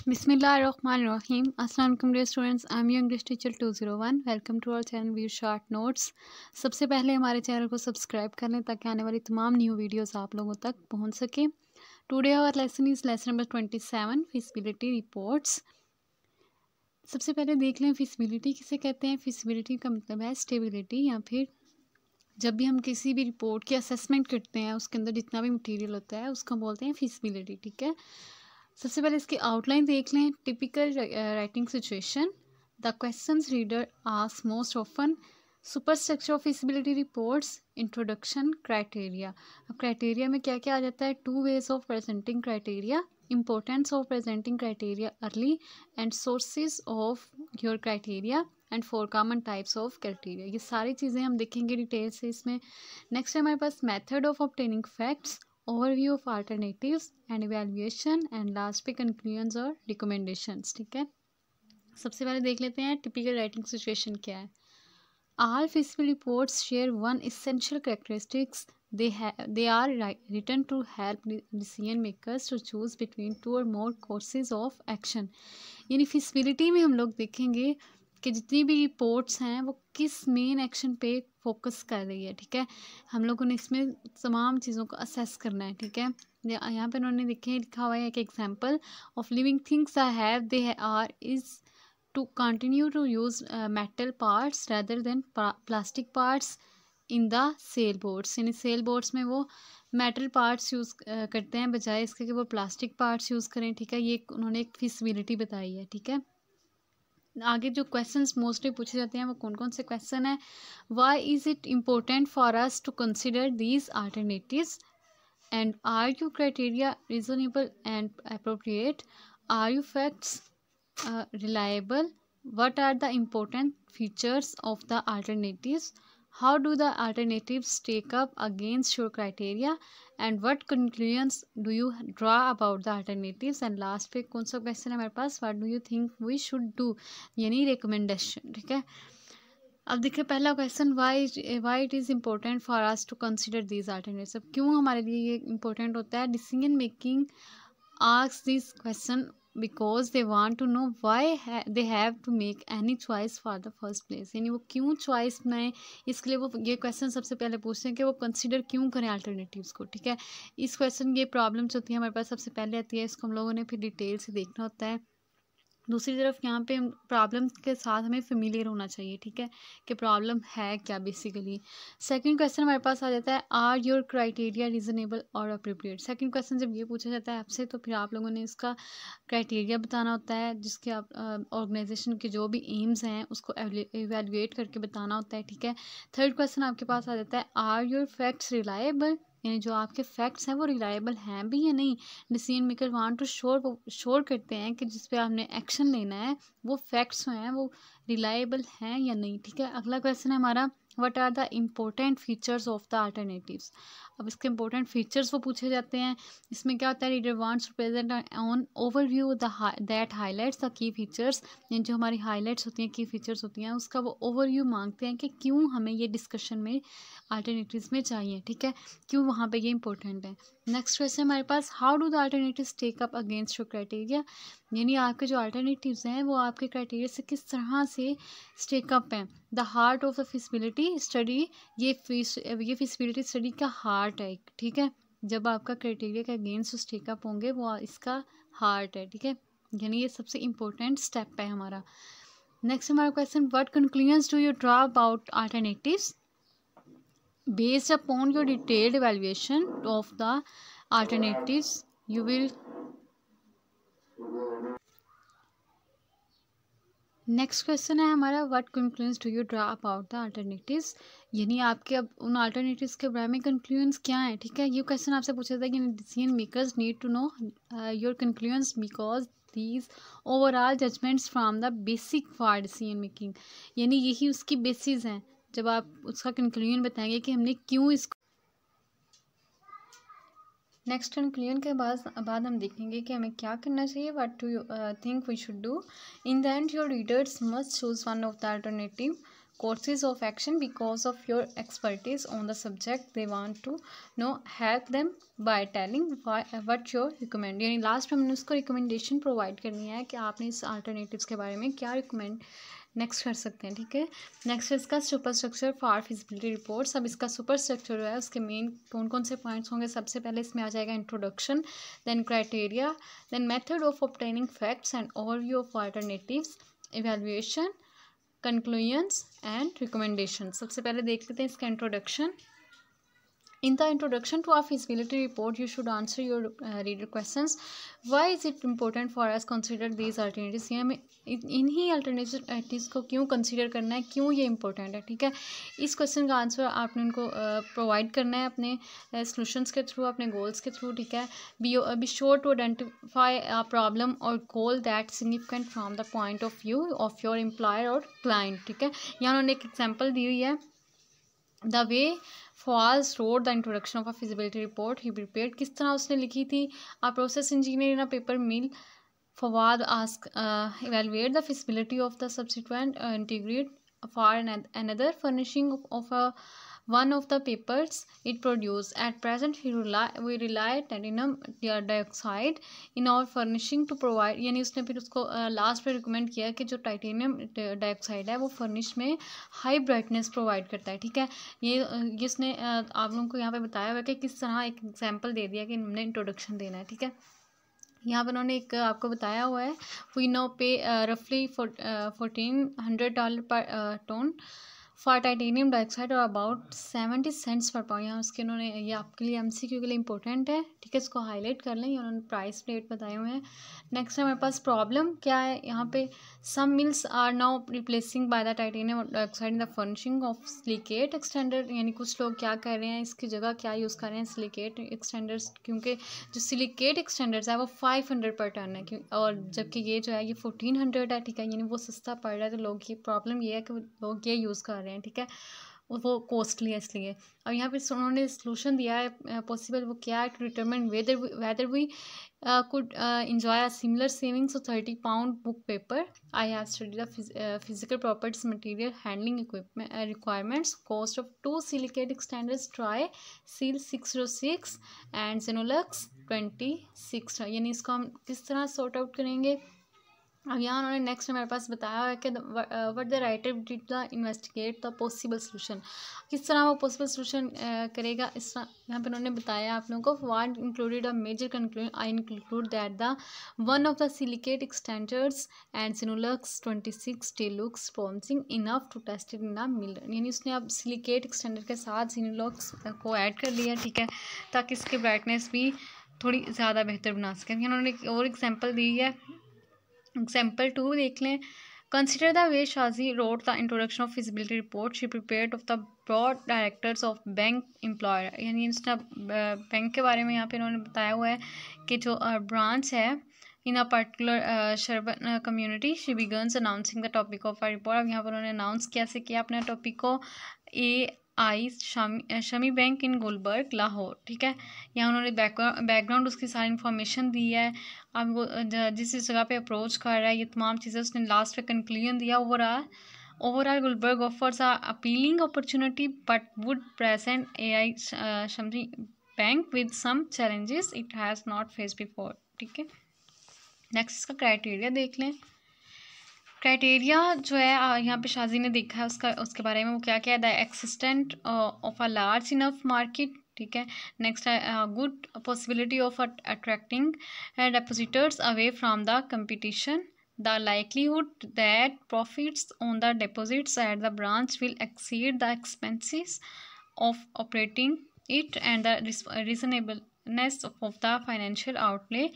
बिस्मिल्लाहिर्रहमानिर्रहीम। अस्सलाम वालेकुम dear students, I am your English teacher 201। Welcome to our channel view short notes. सबसे पहले हमारे चैनल को सब्सक्राइब कर लें ताकि आने वाली तमाम न्यू वीडियोस आप लोगों तक पहुंच सके। Today our lesson is lesson number 27, feasibility reports. सबसे पहले देख लें फिजिबिलिटी किसे कहते हैं। फिजिबिलिटी का मतलब है स्टेबिलिटी, या फिर जब भी हम किसी भी रिपोर्ट की असेसमेंट करते हैं उसके अंदर जितना भी मटेरियल होता है उसको बोलते हैं फिजिबिलिटी। ठीक है, सबसे पहले इसकी आउटलाइन देख लें। Typical writing situation, the questions reader ask most often, super structure of feasibility reports, introduction, criteria. अब क्राइटेरिया में क्या क्या आ जाता है। 2 ways of presenting criteria, importance of presenting criteria early, and sources of your criteria, and 4 common types of criteria. ये सारी चीज़ें हम देखेंगे डिटेल से इसमें। नेक्स्ट है हमारे पास method of obtaining facts, overview of alternatives and evaluation, and last पे कंक्लूजन्स और रिकमेंडेशंस। ठीक है, सबसे पहले देख लेते हैं टिपिकल राइटिंग सिचुएशन क्या है। All feasible reports share one essential characteristics. They are written to help decision makers to choose between 2 or more courses of action. यानी फिजिबिलिटी में हम लोग देखेंगे कि जितनी भी रिपोर्ट्स हैं वो किस मेन एक्शन पे फोकस कर रही है। ठीक है, हम लोगों ने इसमें तमाम चीज़ों को असेस करना है। ठीक है, यहाँ पे उन्होंने लिखा हुआ है एक example of living things I have they are is to continue to use metal parts rather than plastic parts in the sailboats। यानी सेल बोट्स में वो मेटल पार्ट्स यूज़ करते हैं बजाय इसके कि वो प्लास्टिक पार्ट्स यूज़ करें। ठीक है, ये उन्होंने एक फिजिबिलिटी बताई है। ठीक है, आगे जो क्वेश्चंस मोस्टली पूछे जाते हैं वो कौन कौन से क्वेश्चन है। Why is it important for us to consider these alternatives, and are you criteria reasonable and appropriate, are you facts reliable, what are the important features of the alternatives, how do the alternatives stack up against your criteria, and what conclusions do you draw about the alternatives, and last पे कौन सा question है हमारे पास, what do you think we should do, यानी recommendation. ठीक है, अब देखिए पहला question, why it is important for us to consider these alternatives. क्यों हमारे लिए ये इम्पोर्टेंट होता है। Decision making ask this question because they want to know why they have to make any choice for the first place। यानी वो क्यों choice बनाएं, इसके लिए वो ये क्वेश्चन सबसे पहले पूछते हैं कि वो कंसिडर क्यों करें अल्टरनेटिव्स को। ठीक है, इस क्वेश्चन ये प्रॉब्लम्स होती है हमारे पास सबसे पहले आती है, इसको हम लोगों ने फिर डिटेल से देखना होता है। दूसरी तरफ यहाँ पे प्रॉब्लम के साथ हमें फेमिलियर होना चाहिए। ठीक है, कि प्रॉब्लम है क्या बेसिकली। सेकंड क्वेश्चन हमारे पास आ जाता है, आर योर क्राइटेरिया रीजनेबल और अप्रोप्रिएट। सेकंड क्वेश्चन जब ये पूछा जाता है आपसे तो फिर आप लोगों ने इसका क्राइटेरिया बताना होता है, जिसके आप ऑर्गेनाइजेशन के जो भी एम्स हैं उसको एवेलुएट करके बताना होता है। ठीक है, थर्ड क्वेश्चन आपके पास आ जाता है, आर योर फैक्ट्स रिलायबल, यानी जो आपके फैक्ट्स हैं वो रिलायबल हैं भी या नहीं। Decision maker want to sure करते हैं कि जिस पे आपने एक्शन लेना है वो फैक्ट्स हैं वो रिलायबल हैं या नहीं। ठीक है, अगला क्वेश्चन है हमारा, what are the important features of the alternatives. अब इसके इंपॉर्टेंट फीचर्स वो पूछे जाते हैं। इसमें क्या होता है, reader wants to present on overview that highlights the key features, यानी जो हमारी हाईलाइट्स होती हैं की फीचर्स होती हैं उसका वो ओवरव्यू मांगते हैं कि क्यों हमें ये डिस्कशन में अल्टरनेटिव्स में चाहिए। ठीक है, क्यों वहाँ पे ये इंपॉर्टेंट है। नेक्स्ट क्वेश्चन हमारे पास, how do the alternatives take up against your criteria, यानी आपके जो अल्टरनेटिव्स हैं वो आपके क्राइटेरिया से किस तरह से स्टेकअप हैं। The heart of the feasibility study, ये फिजिबिलिटी स्टडी का हार्ट है। ठीक है, जब आपका क्राइटेरिया के अगेंस्ट स्टेकअप होंगे वो इसका हार्ट है। ठीक है, यानी ये सबसे इम्पोर्टेंट स्टेप है हमारा। नेक्स्ट हमारा question, what conclusions do you draw about alternatives based upon your detailed evaluation of the alternatives you will। Next question है हमारा, what conclusions do you draw about the alternatives, यानी आपके अब उन alternatives के बारे में कंक्लूजन्स क्या हैं। ठीक है, ये क्वेश्चन आपसे पूछा था कि decision makers need to know your conclusions because these overall judgments from the basic for decision making, यानी यही उसकी बेसिस हैं। जब आप उसका कंक्लूजन बताएंगे कि हमने क्यों इसको। नेक्स्ट कंक्लूजन के बाद हम देखेंगे कि हमें क्या करना चाहिए, what do you think we should do. In the end your readers must choose one of the alternative courses of action because of your expertise on the subject. They want to know, help them by telling what you recommend. यानी last में हमने उसको recommendation provide करनी है कि आपने इस alternatives के बारे में क्या रिकमेंड नेक्स्ट कर सकते हैं, ठीक है। नेक्स्ट है इसका super structure for feasibility reports. अब इसका सुपर स्ट्रक्चर जो है उसके मेन कौन कौन से पॉइंट्स होंगे। सबसे पहले इसमें आ जाएगा introduction, then criteria, then method of obtaining facts and overview of alternatives, evaluation, conclusions and recommendation. सबसे पहले देख लेते हैं इसका introduction. In the introduction to our feasibility report, you should answer your reader questions. Why is it important for us consider these alternatives? ये हमें इन्हीं alternatives को क्यों कंसिडर करना है, क्यों ये इंपॉर्टेंट है, ठीक है। इस क्वेश्चन का आंसर आपने उनको प्रोवाइड करना है अपने सॉल्यूशंस के थ्रू, अपने गोल्स के थ्रू, ठीक है। Be sure to identify a problem और goal that significant from the point of view of your employer और क्लाइंट, ठीक है। यहाँ उन्होंने एक एग्जाम्पल दी हुई है, the way falls wrote the introduction of a feasibility report he prepared. किस तरह उसने लिखी थी। A process engineer in a paper mill forward ask evaluate the feasibility of the subsequent integrate for another furnishing of a one of the papers it produced. At present we rely titanium dioxide in our furnishing to provide, यानी उसने फिर उसको last पे recommend किया कि जो titanium dioxide है वो फर्निश में हाई ब्राइटनेस प्रोवाइड करता है, ठीक है। ये इसने आप लोगों को यहाँ पे बताया हुआ है कि किस तरह एक एग्जांपल दे दिया कि हमने इंट्रोडक्शन देना है, ठीक है। यहाँ पर उन्होंने एक आपको बताया हुआ है, वी नो पे रफली $1,400 पर टन फॉर टाइटेनियम डाइऑक्साइड और अबाउट 70 सेंट्स पर पाउंड। यहाँ उसके उन्होंने, ये आपके लिए MCQ के लिए इंपॉर्टेंट है, ठीक है, इसको हाईलाइट कर लें। उन्होंने प्राइस रेट बताए हुए हैं। नेक्स्ट हमारे पास प्रॉब्लम क्या है यहाँ पे, some mills are now replacing by the titanium dioxide in the furnishing of silicate extender. यानी कुछ लोग क्या कर रहे हैं, इसकी जगह क्या यूज़ कर रहे हैं, सिलिकेट एक्सटेंडर्स, क्योंकि जो सिलिकेट एक्सटेंडर्स है वो 500 पर टन है, और जबकि ये जो है ये 1400 है, ठीक है, यानी वो सस्ता पड़ रहा है। तो लोग की प्रॉब्लम ये है कि लोग ये यूज़ कर रहे हैं, ठीक है, वो कॉस्टली है इसलिए। और यहाँ पे उन्होंने सॉल्यूशन दिया है पॉसिबल, वो क्या है, to determine whether we could enjoy a similar savings of 30 pound book paper. I have studied the physical properties, material handling equipment requirements, cost of 2 silicate extenders, Tri Seal 606 and Xenolux 26। यानी इसको हम किस तरह sort out करेंगे। अब यहाँ उन्होंने next हमारे पास बताया है कि what the writer did the investigate the possible solution, किस तरह वो पॉसिबल सोल्यूशन करेगा। इस तरह यहाँ पे उन्होंने बताया आप लोगों को, what included a major conclusion, I include that the one of the silicate extenders and Xenolux 26 still looks promising enough to test it in a mill। यानी उसने अब सिलिकेट एक्सटेंडर के साथ Xenolux को ऐड कर लिया, ठीक है, ताकि इसकी ब्राइटनेस भी थोड़ी ज़्यादा बेहतर बना सकें। उन्होंने एक और एग्जाम्पल दी है, एग्जाम्पल 2 देख लें। कंसिडर द वे शाजी wrote the introduction of feasibility report she prepared of the board directors of bank employer. यानी इसका बैंक के बारे में यहाँ पे इन्होंने बताया हुआ है कि जो ब्रांच है in a particular suburban community, she begins announcing the topic of a report. अब यहाँ पर उन्होंने अनाउंस कैसे किया अपने टॉपिक को, शमी बैंक इन गुलबर्ग लाहौर, ठीक है। यहाँ उन्होंने बैकग्राउंड उसकी सारी इन्फॉर्मेशन दी है। अब वो जिस जगह पे अप्रोच कर रहा है, ये तमाम चीज़ें उसने लास्ट पे कंक्लूजन दिया। Overall Gulberg offers a appealing opportunity but would present AI Shami bank with some challenges it has not face before, ठीक है। नेक्स्ट इसका क्राइटेरिया देख लें। क्राइटेरिया जो है यहाँ पे शाजी ने देखा है उसके बारे में, वो क्या क्या है, the existent of a large enough market, ठीक है। नेक्स्ट है good possibility of attracting depositors away from the competition, the likelihood that profits on the deposits at the branch will exceed the expenses of operating it and the reasonableness of the financial outlay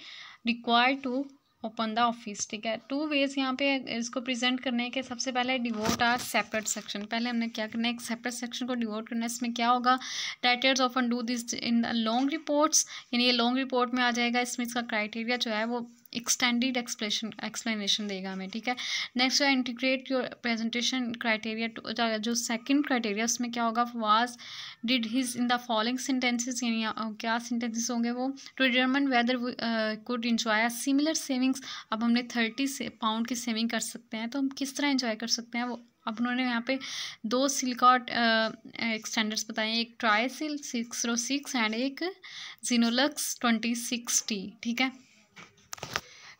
required to open the office, ठीक है। 2 veg यहाँ पे इसको present करने के, सबसे पहले devote are separate section. पहले हमने क्या करना है, एक सेपरेट सेक्शन को डिवोट करना है। इसमें क्या होगा, writers often do this in long reports, यानी ये लॉन्ग रिपोर्ट में आ जाएगा। इसमें इसका क्राइटेरिया जो है वो एक्सटेंडेड एक्सप्लेनेशन देगा हमें, ठीक है। नेक्स्ट है इंटीग्रेट योर प्रेजेंटेशन क्राइटेरिया। जो सेकंड क्राइटेरिया उसमें क्या होगा, was did his in the following sentences, यानी क्या सेंटेंसेस होंगे वो, to determine whether could enjoy a similar savings. अब हमने 30 पाउंड की सेविंग कर सकते हैं, तो हम किस तरह इंजॉय कर सकते हैं वो अब उन्होंने यहाँ पे 2 सिलिकॉट स्टैंडर्ड्स बताए हैं, एक ट्राइसिल 606 एंड एक जीनोलक्स 26T, ठीक है।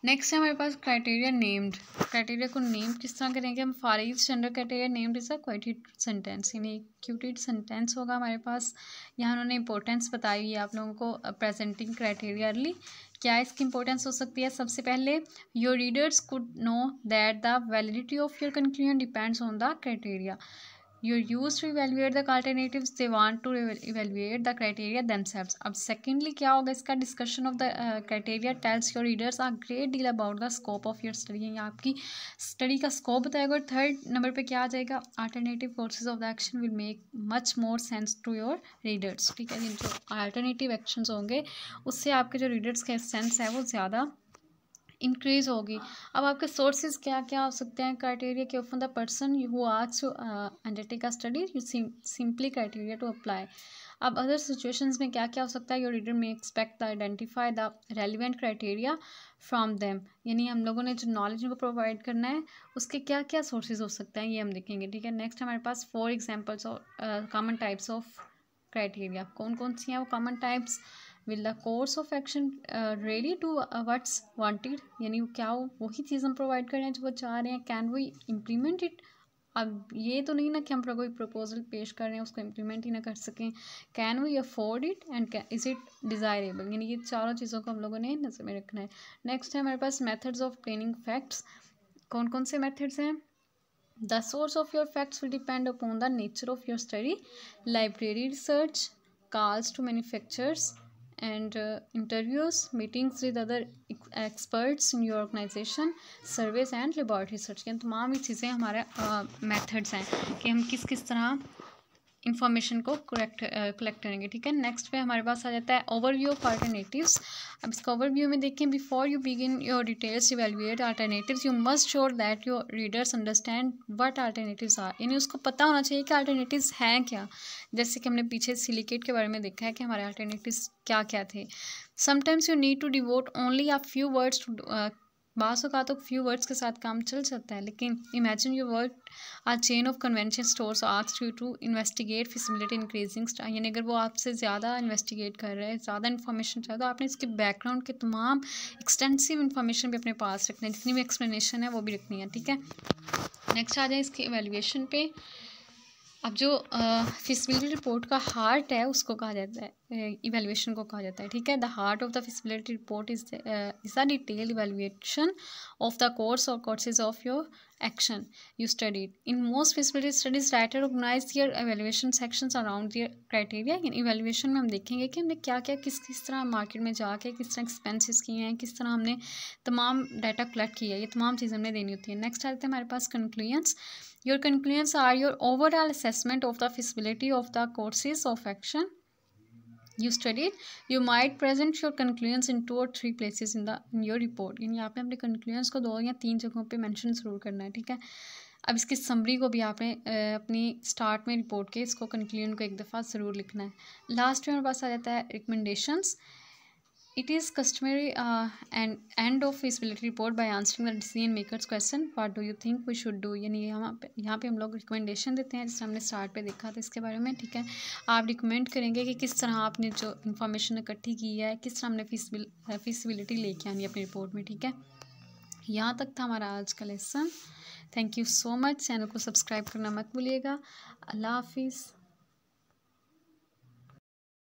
नेक्स्ट है हमारे पास क्राइटेरिया नेम्ड। क्राइटेरिया को नेम किस तरह करेंगे हम, for each standard criteria named is a quoted sentence, यानी क्यूटेड सेंटेंस होगा हमारे पास। यहाँ उन्होंने इंपॉर्टेंस बताई हुई है आप लोगों को प्रेजेंटिंग क्राइटेरिया अर्ली। क्या इसकी इंपॉर्टेंस हो सकती है, सबसे पहले your readers could know that the validity of your conclusion depends on the criteria you're used to evaluate the alternatives, they want to evaluate the criteria themselves. अब secondly क्या होगा इसका, discussion of the criteria tells your readers a great deal about the scope of your study, यानी आपकी study का scope बताएगा। और third number पे क्या आ जाएगा, alternative courses of the action will make much more sense to your readers, ठीक है। जो alternative actions होंगे उससे आपके जो readers का sense है वो ज़्यादा इंक्रीज होगी। अब आपके सोर्सेज क्या क्या हो सकते हैं क्राइटेरिया के, from the person who asks to undertake a study you simply criteria to apply. अब अदर सिचुएशंस में क्या क्या हो सकता है, your reader may expect the identify the relevant criteria from them, यानी हम लोगों ने जो नॉलेज उनको प्रोवाइड करना है उसके क्या क्या सोर्सेज हो सकते हैं ये हम देखेंगे, ठीक है। नेक्स्ट हमारे पास 4 examples of common types of criteria. कौन कौन सी हैं वो common types, will the course of action really to what's wanted, यानी क्या वही चीज़ हम प्रोवाइड कर रहे हैं जो वो चाह रहे हैं, कैन वी इम्प्लीमेंट इट। अब ये तो नहीं ना कि हम कोई प्रपोजल पेश कर रहे हैं उसको इम्प्लीमेंट ही ना कर सकें, can we afford it and is it desirable, यानी ये चारों चीज़ों को हम लोगों ने नज़र में रखना है। नेक्स्ट है हमारे पास मेथड्स ऑफ क्लीनिंग फैक्ट्स। कौन कौन से मेथड्स हैं, the source of your facts will depend upon the nature of your study, library research, calls to manufacturers and interviews, meetings with other experts in your organization, surveys and laboratory research। ये तमाम ही चीज़ें हमारे methods हैं कि हम किस किस तरह इंफॉर्मेशन को कलेक्ट करेंगे, ठीक है। नेक्स्ट पे हमारे पास आ जाता है ओवरव्यू ऑफ अल्टरनेटिव्स। अब इसका ओवरव्यू में देखें, before you begin your details evaluate alternatives you must sure that your readers understand what alternatives are, यानी उसको पता होना चाहिए कि अल्टरनेटिव्स हैं क्या। जैसे कि हमने पीछे सिलिकेट के बारे में देखा है कि हमारे अल्टरनेटिव्स क्या क्या थे। Sometimes you need to devote only a few words to, बास का तो फ्यू वर्ड्स के साथ काम चल सकता है, लेकिन imagine you work a chain of convention stores asked you to investigate feasibility increasing, यानी अगर वो आपसे ज़्यादा इन्वेस्टिगेट कर रहे हैं, ज़्यादा इन्फॉर्मेशन चाहिए, तो आपने इसके बैकग्राउंड के तमाम एक्सटेंसिव इन्फॉर्मेशन भी अपने पास रखना है, जितनी भी एक्सप्लेनेशन है वो भी रखनी है, ठीक है। नेक्स्ट आ जाए इसकी एवेल्युएशन पे। अब जो फिजिबिलिटी रिपोर्ट का हार्ट है उसको कहा जाता है, इवेल्युएशन को कहा जाता है, ठीक है। The heart of the feasibility report is a detail evaluation of the course और courses of your action you studied. In most feasibility studies writer organise their evaluation sections around their criteria. Evaluation में हम देखेंगे कि हमने क्या क्या किस किस तरह मार्केट में जाके किस तरह एक्सपेंसेस किए हैं, किस तरह हमने तमाम डाटा कलेक्ट किया है, ये तमाम चीज़ें हमने देनी होती है। नेक्स्ट आते हैं हमारे पास conclusions. Your conclusions are your overall assessment of the feasibility of the courses of action you studied. You might present your conclusions in 2 or 3 places in your report, यानी आपने अपने conclusions को 2 या 3 जगहों पे मेंशन ज़रूर करना है, ठीक है। अब इसकी समरी को भी आपने अपनी स्टार्ट में रिपोर्ट के इसको कंक्लूजन को एक दफ़ा ज़रूर लिखना है। लास्ट में हमारे पास आ जाता है recommendations. It is customary and end of feasibility report by answering the decision makers question what do you think we should do, यानी यहाँ पे हम लोग रिकमेंडेशन देते हैं, जिससे हमने स्टार्ट पे देखा था इसके बारे में, ठीक है। आप रिकमेंड करेंगे कि किस तरह आपने जो इन्फॉर्मेशन इकट्ठी की है किस तरह हमने फीसिबिलिटी लेके आनी है अपनी रिपोर्ट में, ठीक है। यहाँ तक था हमारा आज का lesson. Thank you so much. Channel को सब्सक्राइब करना मत भूलिएगा। अल्लाह हाफिज़।